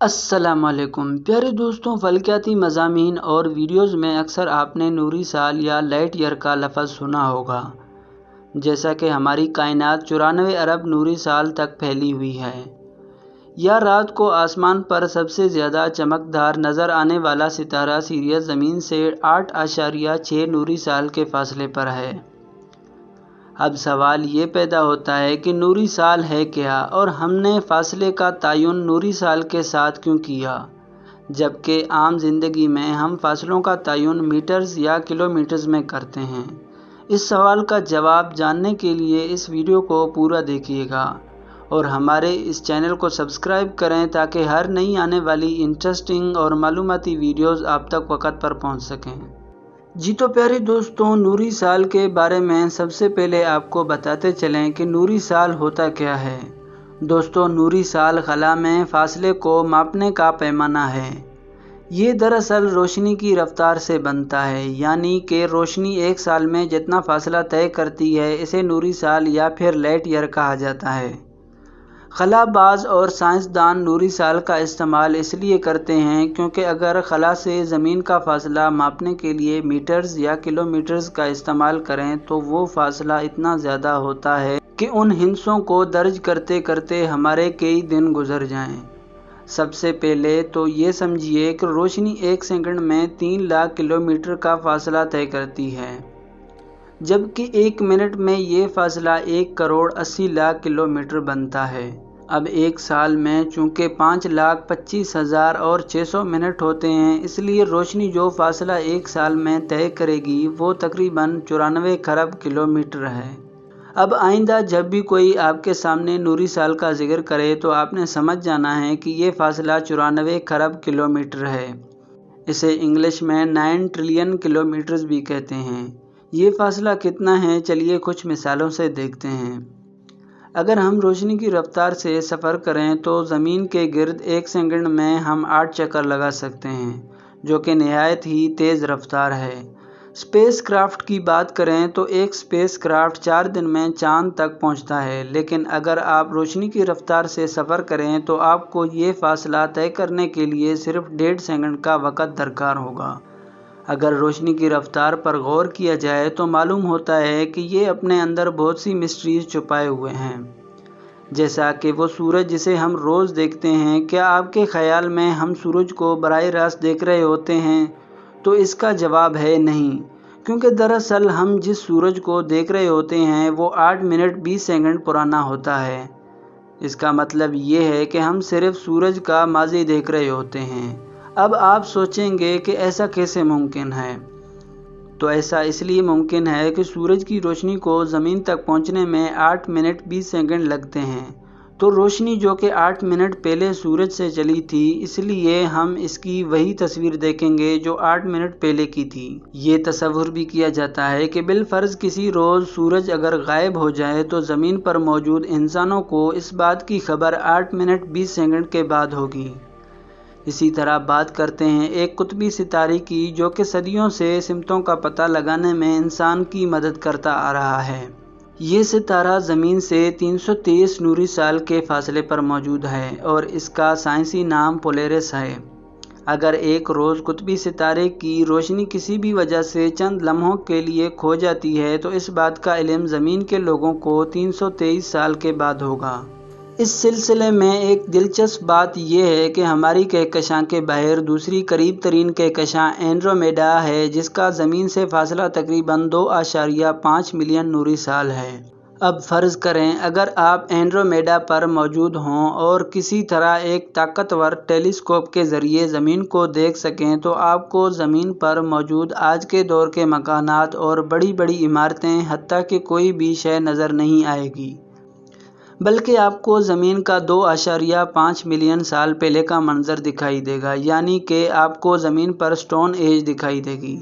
السلام علیکم پیارے دوستوں، فلکیاتی مضامین اور ویڈیوز میں اکثر آپ نے نوری سال یا لائٹ ایئر کا لفظ سنا ہوگا۔ جیسا کہ ہماری کائنات 94 ارب نوری سال تک پھیلی ہوئی ہے، یا رات کو آسمان پر سب سے زیادہ چمکدار نظر آنے والا ستارہ سیریس زمین سے 8.6 نوری سال کے فاصلے پر ہے۔ اب سوال یہ پیدا ہوتا ہے کہ نوری سال ہے کیا، اور ہم نے فاصلے کا تعین نوری سال کے ساتھ کیوں کیا، جبکہ عام زندگی میں ہم فاصلوں کا تعین میٹرز یا کلومیٹرز میں کرتے ہیں۔ اس سوال کا جواب جاننے کے لیے اس ویڈیو کو پورا دیکھیے گا اور ہمارے اس چینل کو سبسکرائب کریں تاکہ ہر نئی آنے والی انٹرسٹنگ اور معلوماتی ویڈیوز آپ تک وقت پر پہنچ سکیں۔ جی تو پیارے دوستوں، نوری سال کے بارے میں سب سے پہلے آپ کو بتاتے چلیں کہ نوری سال ہوتا کیا ہے۔ دوستوں، نوری سال خلا میں فاصلے کو ماپنے کا پیمانہ ہے۔ یہ دراصل روشنی کی رفتار سے بنتا ہے، یعنی کہ روشنی ایک سال میں جتنا فاصلہ طے کرتی ہے اسے نوری سال یا پھر لائٹ ایئر کہا جاتا ہے۔ خلا باز اور سائنسدان نوری سال کا استعمال اس لیے کرتے ہیں کیونکہ اگر خلا سے زمین کا فاصلہ ماپنے کے لیے میٹرز یا کلومیٹرز کا استعمال کریں تو وہ فاصلہ اتنا زیادہ ہوتا ہے کہ ان ہندسوں کو درج کرتے کرتے ہمارے کئی دن گزر جائیں۔ سب سے پہلے تو یہ سمجھیے کہ روشنی ایک سیکنڈ میں 3 لاکھ کلومیٹر کا فاصلہ طے کرتی ہے، جبکہ ایک منٹ میں یہ فاصلہ 1,80,00,000 کلومیٹر بنتا ہے۔ اب ایک سال میں چونکہ 5,25,000 اور 600 منٹ ہوتے ہیں، اس لیے روشنی جو فاصلہ ایک سال میں طے کرے گی وہ تقریباً 94 خرب کلومیٹر ہے۔ اب آئندہ جب بھی کوئی آپ کے سامنے نوری سال کا ذکر کرے تو آپ نے سمجھ جانا ہے کہ یہ فاصلہ 94 خرب کلومیٹر ہے۔ اسے انگلش میں 9 ٹریلین کلومیٹرز بھی کہتے ہیں۔ یہ فاصلہ کتنا ہے، چلیے کچھ مثالوں سے دیکھتے ہیں۔ اگر ہم روشنی کی رفتار سے سفر کریں تو زمین کے گرد ایک سیکنڈ میں ہم 8 چکر لگا سکتے ہیں، جو کہ نہایت ہی تیز رفتار ہے۔ اسپیس کرافٹ کی بات کریں تو ایک اسپیس کرافٹ 4 دن میں چاند تک پہنچتا ہے، لیکن اگر آپ روشنی کی رفتار سے سفر کریں تو آپ کو یہ فاصلہ طے کرنے کے لیے صرف 1.5 سیکنڈ کا وقت درکار ہوگا۔ اگر روشنی کی رفتار پر غور کیا جائے تو معلوم ہوتا ہے کہ یہ اپنے اندر بہت سی مسٹریز چھپائے ہوئے ہیں، جیسا کہ وہ سورج جسے ہم روز دیکھتے ہیں۔ کیا آپ کے خیال میں ہم سورج کو براہ راست دیکھ رہے ہوتے ہیں؟ تو اس کا جواب ہے نہیں، کیونکہ دراصل ہم جس سورج کو دیکھ رہے ہوتے ہیں وہ 8 منٹ 20 سیکنڈ پرانا ہوتا ہے۔ اس کا مطلب یہ ہے کہ ہم صرف سورج کا ماضی دیکھ رہے ہوتے ہیں۔ اب آپ سوچیں گے کہ ایسا کیسے ممکن ہے؟ تو ایسا اس لیے ممکن ہے کہ سورج کی روشنی کو زمین تک پہنچنے میں 8 منٹ 20 سیکنڈ لگتے ہیں، تو روشنی جو کہ 8 منٹ پہلے سورج سے چلی تھی، اس لیے ہم اس کی وہی تصویر دیکھیں گے جو 8 منٹ پہلے کی تھی۔ یہ تصور بھی کیا جاتا ہے کہ بالفرض کسی روز سورج اگر غائب ہو جائے تو زمین پر موجود انسانوں کو اس بات کی خبر 8 منٹ 20 سیکنڈ کے بعد ہوگی۔ اسی طرح بات کرتے ہیں ایک قطبی ستارے کی جو کہ صدیوں سے سمتوں کا پتہ لگانے میں انسان کی مدد کرتا آ رہا ہے۔ یہ ستارہ زمین سے 323 نوری سال کے فاصلے پر موجود ہے اور اس کا سائنسی نام پولیرس ہے۔ اگر ایک روز قطبی ستارے کی روشنی کسی بھی وجہ سے چند لمحوں کے لیے کھو جاتی ہے تو اس بات کا علم زمین کے لوگوں کو 323 سال کے بعد ہوگا۔ اس سلسلے میں ایک دلچسپ بات یہ ہے کہ ہماری کہکشاں کے باہر دوسری قریب ترین کہکشاں اینڈرومیڈا ہے، جس کا زمین سے فاصلہ تقریباً 2.5 ملین نوری سال ہے۔ اب فرض کریں اگر آپ اینڈرومیڈا پر موجود ہوں اور کسی طرح ایک طاقتور ٹیلیسکوپ کے ذریعے زمین کو دیکھ سکیں تو آپ کو زمین پر موجود آج کے دور کے مکانات اور بڑی بڑی عمارتیں حتیٰ کہ کوئی بھی شے نظر نہیں آئے گی، بلکہ آپ کو زمین کا 2.5 ملین سال پہلے کا منظر دکھائی دے گا، یعنی کہ آپ کو زمین پر اسٹون ایج دکھائی دے گی۔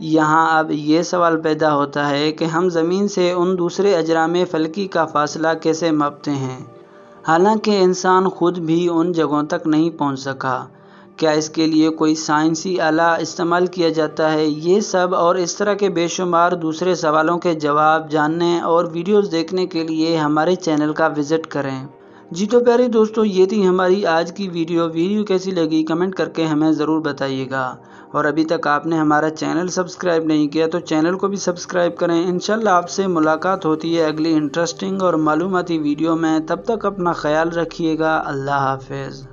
یہاں اب یہ سوال پیدا ہوتا ہے کہ ہم زمین سے ان دوسرے اجرام فلکی کا فاصلہ کیسے ماپتے ہیں، حالانکہ انسان خود بھی ان جگہوں تک نہیں پہنچ سکا؟ کیا اس کے لیے کوئی سائنسی آلہ استعمال کیا جاتا ہے؟ یہ سب اور اس طرح کے بے شمار دوسرے سوالوں کے جواب جاننے اور ویڈیوز دیکھنے کے لیے ہمارے چینل کا وزٹ کریں۔ جی تو پیارے دوستوں، یہ تھی ہماری آج کی ویڈیو کیسی لگی کمنٹ کر کے ہمیں ضرور بتائیے گا، اور ابھی تک آپ نے ہمارا چینل سبسکرائب نہیں کیا تو چینل کو بھی سبسکرائب کریں۔ انشاءاللہ آپ سے ملاقات ہوتی ہے اگلی انٹرسٹنگ اور معلوماتی ویڈیو میں، تب تک اپنا خیال رکھیے گا۔ اللہ حافظ۔